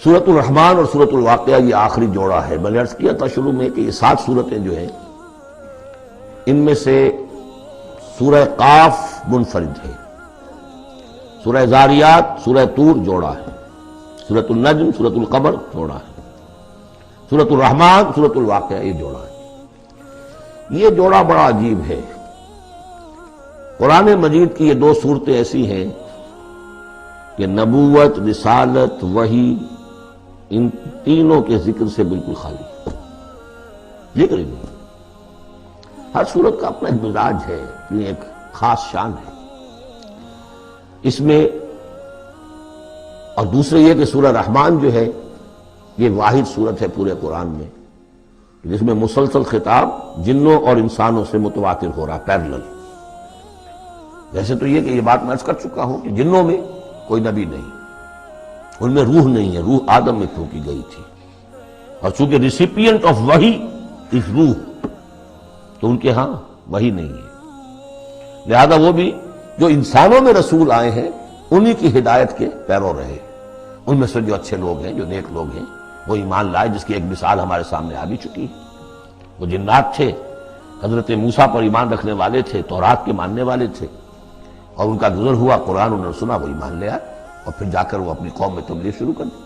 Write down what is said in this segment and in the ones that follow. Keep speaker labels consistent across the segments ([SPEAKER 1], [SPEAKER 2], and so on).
[SPEAKER 1] سورۃ الرحمن اور سورۃ الواقعہ یہ آخری جوڑا ہے. میں نے عرض کیا تھا شروع میں کہ یہ 7 صورتیں جو ہیں ان میں سے سورہ قاف منفرد ہے، سورہ زاریات، سورہ طور جوڑا ہے، سورۃ النجم، سورۃ القمر جوڑا ہے، سورۃ الرحمن، سورۃ الواقعہ یہ جوڑا ہے. یہ جوڑا بڑا عجیب ہے. قرآن مجید کی یہ 2 صورتیں ایسی ہیں کہ نبوت، رسالت، وحی، ان تینوں کے ذکر سے بالکل خالی، ذکر ہی نہیں. ہر صورت کا اپنا ایک مزاج ہے، اپنی ایک خاص شان ہے اس میں. اور دوسرے یہ کہ سورہ رحمان جو ہے یہ واحد صورت ہے پورے قرآن میں جس میں مسلسل خطاب جنوں اور انسانوں سے متواتر ہو رہا، پیرلل. ویسے تو یہ کہ یہ بات میں عرض کر چکا ہوں کہ جنوں میں کوئی نبی نہیں، ان میں روح نہیں ہے، روح آدم میں پھونکی گئی تھی، اور چونکہ ریسیپینٹ آف وحی از روح تو ان کے ہاں وحی نہیں ہے. لہذا وہ بھی جو انسانوں میں رسول آئے ہیں انہی کی ہدایت کے پیرو رہے. ان میں سے جو اچھے لوگ ہیں، جو نیک لوگ ہیں، وہ ایمان لائے، جس کی ایک مثال ہمارے سامنے آ بھی چکی ہے. وہ جنات تھے، حضرت موسیٰ پر ایمان رکھنے والے تھے، تورات کے ماننے والے تھے، اور ان کا گزر ہوا، قرآن انہوں نے سنا، وہ ایمان لے آئے، اور پھر جا کر وہ اپنی قوم میں تبلیغ شروع کر دی.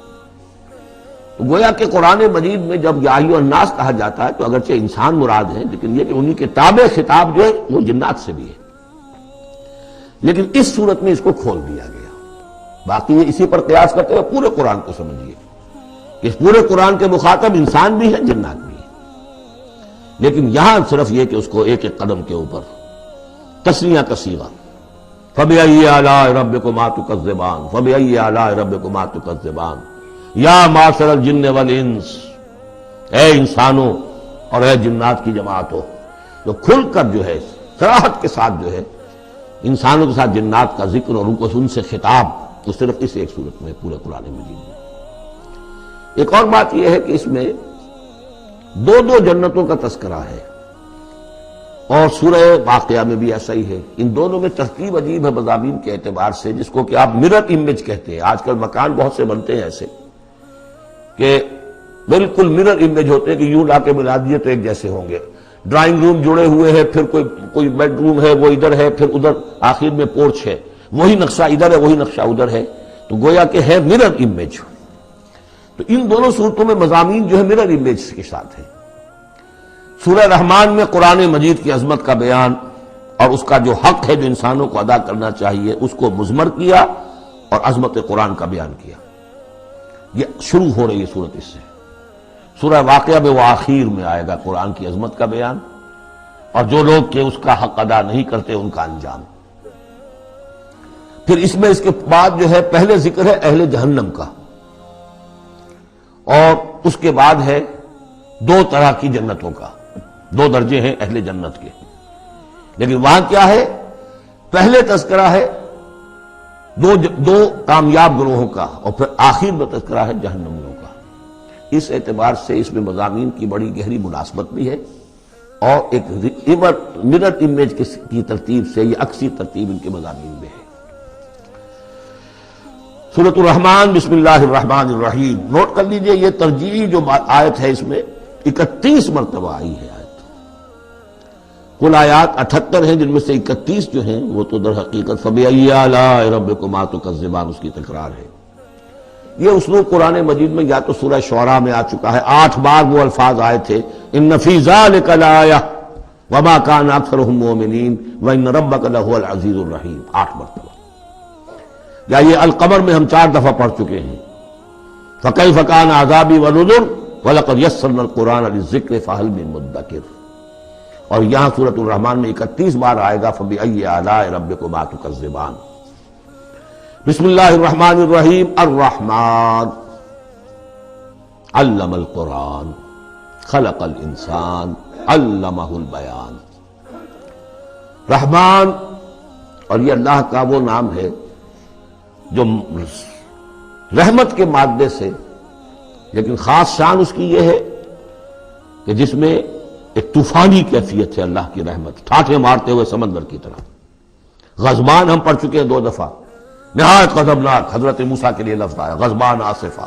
[SPEAKER 1] تو گویا کہ قرآن مجید میں جب یا ایھا الناس کہا جاتا ہے تو اگرچہ انسان مراد ہیں، لیکن یہ کہ انہی کے تابع خطاب جو ہے وہ جنات سے بھی ہے. لیکن اس صورت میں اس کو کھول دیا گیا. باقی یہ اسی پر قیاس کرتے ہوئے پورے قرآن کو سمجھیے کہ اس پورے قرآن کے مخاطب انسان بھی ہیں، جنات بھی ہیں. لیکن یہاں صرف یہ کہ اس کو ایک ایک قدم کے اوپر تسنیہ کا صیغہ، فَبِأَيِّ آلَاءِ رَبِّكُمَا تُكَذِّبَانِ فَبِأَيِّ آلَاءِ رَبِّكُمَا تُكَذِّبَانِ یا معشر الجن والانس، اے انسانوں اور اے جنات کی جماعتوں. جو کھل کر جو ہے صراحت کے ساتھ جو ہے انسانوں کے ساتھ جنات کا ذکر اور ان سے خطاب، تو صرف اس ایک صورت میں پورے قرآن مجید میں. ایک اور بات یہ ہے کہ اس میں 2 جنتوں کا تذکرہ ہے، اور سورہ واقعہ میں بھی ایسا ہی ہے. ان دونوں میں ترتیب عجیب ہے مضامین کے اعتبار سے، جس کو کہ آپ مرر امیج کہتے ہیں. آج کل مکان بہت سے بنتے ہیں ایسے کہ بالکل مرر امیج ہوتے ہیں کہ یوں لا کے ملا دیے تو ایک جیسے ہوں گے. ڈرائنگ روم جڑے ہوئے ہیں، پھر کوئی بیڈ روم ہے وہ ادھر ہے، پھر ادھر آخر میں پورچ ہے، وہی نقشہ ادھر ہے وہی نقشہ ادھر ہے، تو گویا کہ ہے مرر امیج. تو ان دونوں صورتوں میں مضامین جو ہے مرر امیج کے ساتھ ہے. سورہ رحمان میں قرآن مجید کی عظمت کا بیان اور اس کا جو حق ہے جو انسانوں کو ادا کرنا چاہیے اس کو مضمر کیا، اور عظمت قرآن کا بیان کیا. یہ شروع ہو رہی ہے صورت اس سے. سورہ واقعہ میں وہ آخر میں آئے گا قرآن کی عظمت کا بیان، اور جو لوگ کہ اس کا حق ادا نہیں کرتے ان کا انجام. پھر اس میں اس کے بعد جو ہے پہلے ذکر ہے اہل جہنم کا، اور اس کے بعد ہے 2 طرح کی جنتوں کا. 2 درجے ہیں اہل جنت کے. لیکن وہاں کیا ہے؟ پہلے تذکرہ ہے دو کامیاب گروہوں کا، اور پھر آخر میں تذکرہ ہے جہنمیوں کا. اس اعتبار سے اس میں مضامین کی بڑی گہری مناسبت بھی ہے، اور ایک مرر امیج کی ترتیب سے یہ عکسی ترتیب ان کے مضامین میں ہے. سورۃ الرحمن، بسم اللہ الرحمن الرحیم. نوٹ کر لیجئے یہ ترجیحی جو آیت ہے اس میں 31 مرتبہ آئی ہے. کل آیات 78 ہیں، جن میں سے 31 جو ہیں وہ تو در حقیقت فَبِأَيِّ آلَاءِ رَبِّكُمَا تُكَذِّبَانِ اس کی تکرار ہے. یہ اسلوب قرآن مجید میں یا تو سورہ شعراء میں آ چکا ہے، 8 بار وہ الفاظ آئے تھے، إِنَّ فِي ذَلِكَ لَآيَةً وَمَا كَانَ أَكْثَرُهُم مُؤْمِنِينَ وَإِنَّ رَبَّكَ لَهُوَ الْعَزِيزُ الرَّحِيمُ 8 مرتبہ. یا یہ القمر میں ہم 4 دفعہ پڑھ چکے ہیں، فَكَيْفَ كَانَ عَذَابِي وَنُذُرِ وَلَقَدْ يَسَّرْنَا الْقُرْآنَ لِلذِّكْرِ فَهَلْ مِن مُدَّكِرٍ. اور یہاں سورۃ الرحمن میں 31 بار آئے گا فَبِأَيِّ آلَاءِ رَبِّكُمَا تُكَذِّبَانِ. بسم اللہ الرحمن الرحیم. الرحمن علم القرآن خلق الانسان علمہ البیان. رحمان، اور یہ اللہ کا وہ نام ہے جو رحمت کے مادے سے، لیکن خاص شان اس کی یہ ہے کہ جس میں ایک طوفانی کیفیت ہے اللہ کی رحمت، ٹھاٹھے مارتے ہوئے سمندر کی طرح. غضبان ہم پڑھ چکے ہیں 2 دفعہ، نہایت غضبناک. حضرت موسیٰ کے لیے لفظ آیا غضبان آصفہ.